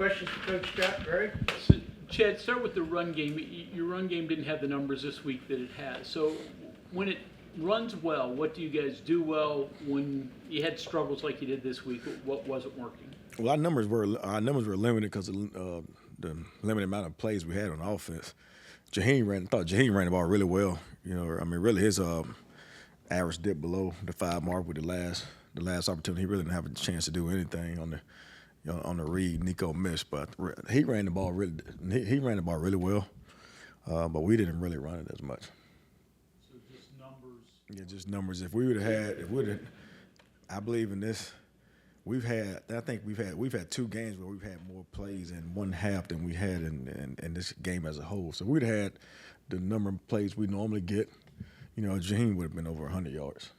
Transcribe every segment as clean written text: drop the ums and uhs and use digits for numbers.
questions for Coach Scott? Greg? So, Chad, start with the run game. Your run game didn't have the numbers this week that it has. So when it runs well, what do you guys do well? When you had struggles like you did this week, what wasn't working? Well, our numbers were limited because of the limited amount of plays we had on offense. I thought Jaheim ran the ball really well. Really his average dipped below the 5 mark with the last opportunity. He really didn't have a chance to do anything on the read. Nico missed, but he ran the ball really well. But we didn't really run it as much. So just numbers. Yeah, just numbers. If we would have had, I believe in this. We've had 2 games where we've had more plays in one half than we had in this game as a whole. So we'd had the number of plays we normally get. Jaheim would have been over 100 yards.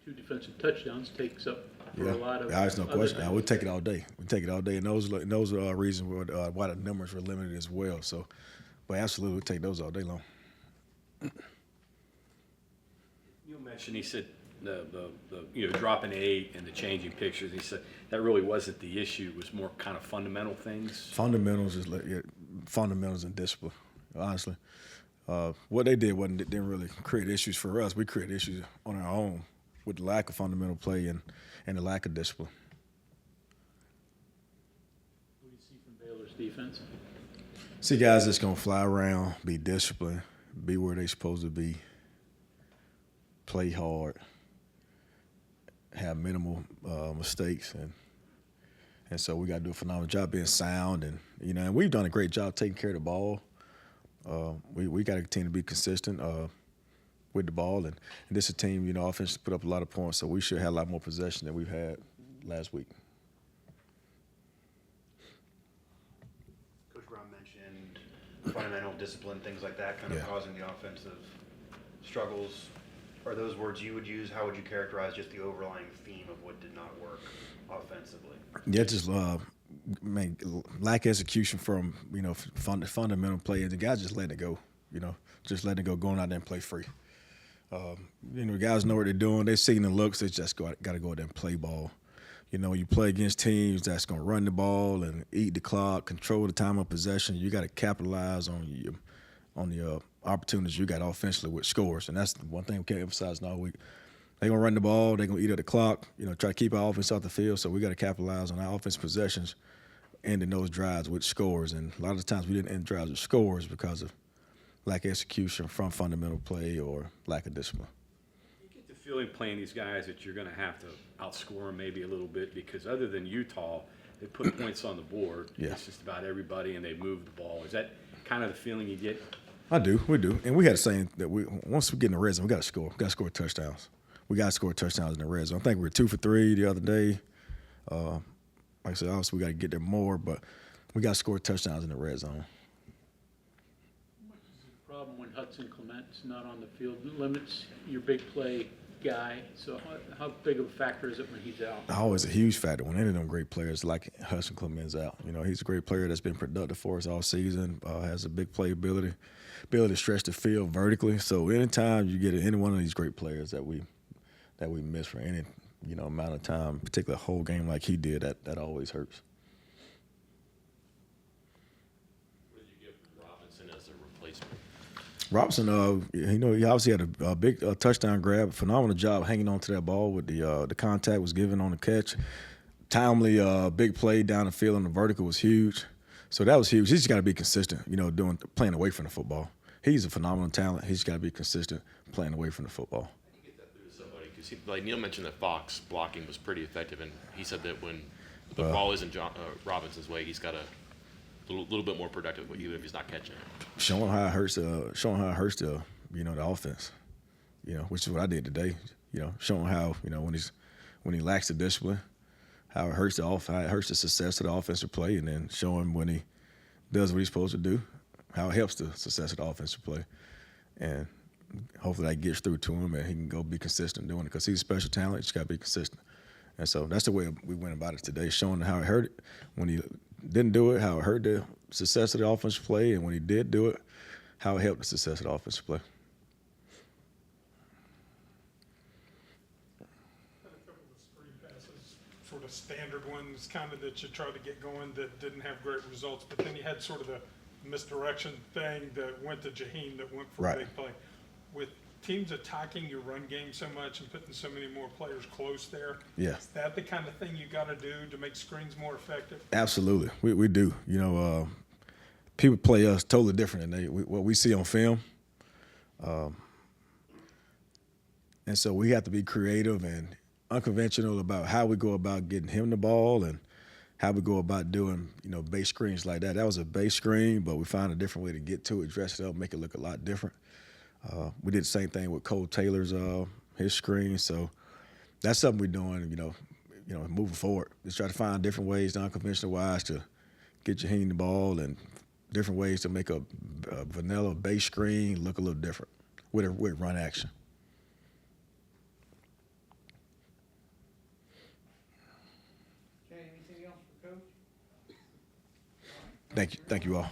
2 defensive touchdowns takes up for a lot of. There's no question. We take it all day. And those are reasons why the numbers were limited as well. So, but absolutely, we take those all day long. You mentioned, he said the dropping 8 and the changing pictures. He said that really wasn't the issue. It was more kind of fundamental things. Fundamentals and discipline. Honestly, what they didn't really create issues for us. We create issues on our own with the lack of fundamental play and the lack of discipline. What do you see from Baylor's defense? See guys that's gonna fly around, be disciplined, be where they're supposed to be, play hard, have minimal mistakes, and so we got to do a phenomenal job being sound, and we've done a great job taking care of the ball. We got to continue to be consistent with the ball, and this is a team, offense put up a lot of points, so we should have a lot more possession than we've had last week. Coach Brown mentioned fundamental discipline, things like that, kind of causing the offensive struggles. Are those words you would use? How would you characterize just the overlying theme of what did not work offensively? Yeah, just lack execution from fundamental play, and the guys just letting it go. Just letting it go, going out there and play free. Guys know what they're doing. They've seen the looks. They just got to go out there and play ball. You play against teams that's going to run the ball and eat the clock, control the time of possession. You got to capitalize on the opportunities you got offensively with scores, and that's the one thing we can't emphasize all week. They're going to run the ball. They're going to eat at the clock, try to keep our offense off the field, so we got to capitalize on our offensive possessions, ending those drives with scores. And a lot of the times we didn't end drives with scores because of lack of execution from fundamental play or lack of discipline. You get the feeling playing these guys that you're going to have to outscore them maybe a little bit, because other than Utah, they put points on the board. Yeah. It's just about everybody, and they move the ball. Is that kind of the feeling you get? We do. And we had a saying that once we get in the red zone, we got to score. We got to score touchdowns. We got to score touchdowns in the red zone. I think we were 2 for 3 the other day. Like I said, obviously we got to get there more, but we got to score touchdowns in the red zone. What is the problem when Hudson Clement's not on the field? It limits your big play guy. So how big of a factor is it when he's out? Always a huge factor when any of them great players like Hudson Clement's out. He's a great player that's been productive for us all season, has a big play ability to stretch the field vertically. So anytime you get any one of these great players that we miss for any amount of time, particularly a whole game like he did, that always hurts. What did you give Robinson as a replacement? Robinson, he obviously had a big touchdown grab, phenomenal job hanging on to that ball with the contact was given on the catch. Timely big play down the field on the vertical was huge. So that was huge. He's just got to be consistent, playing away from the football. He's a phenomenal talent. He's got to be consistent playing away from the football. How do you get that through to somebody? Because like Neil mentioned that Fox blocking was pretty effective, and he said that when the ball isn't Robinson's way, he's got a little bit more productive, even if he's not catching it. Showing how it hurts the the offense, which is what I did today. Showing how when he lacks the discipline, how it hurts how it hurts the success of the offensive play, and then showing when he does what he's supposed to do, how it helps the success of the offensive play, and hopefully that gets through to him and he can go be consistent doing it, because he's a special talent. He's got to be consistent, and so that's the way we went about it today, showing how it hurt it when he didn't do it, how it hurt the success of the offensive play, and when he did do it, how it helped the success of the offensive play. Had a couple of screen passes, sort of standard ones ones kind of that you tried to get going that didn't have great results, but then you had sort of the misdirection thing that went to Jaheim that went for Right. a big play. With teams attacking your run game so much and putting so many more players close there, Yeah. is that the kind of thing you got to do to make screens more effective? Absolutely, we do. You know, people play us totally different than what we see on film, and so we have to be creative and unconventional about how we go about getting him the ball and how we go about doing, you know, base screens like that. That was a base screen, but we found a different way to get to it, dress it up, make it look a lot different. We did the same thing with Cole Taylor's his screen, so that's something we're doing. You know, moving forward, just try to find different ways, unconventional wise, to get Jaheim the ball, and different ways to make a vanilla base screen look a little different with run action. Okay, anything else for Coach? Thank you all.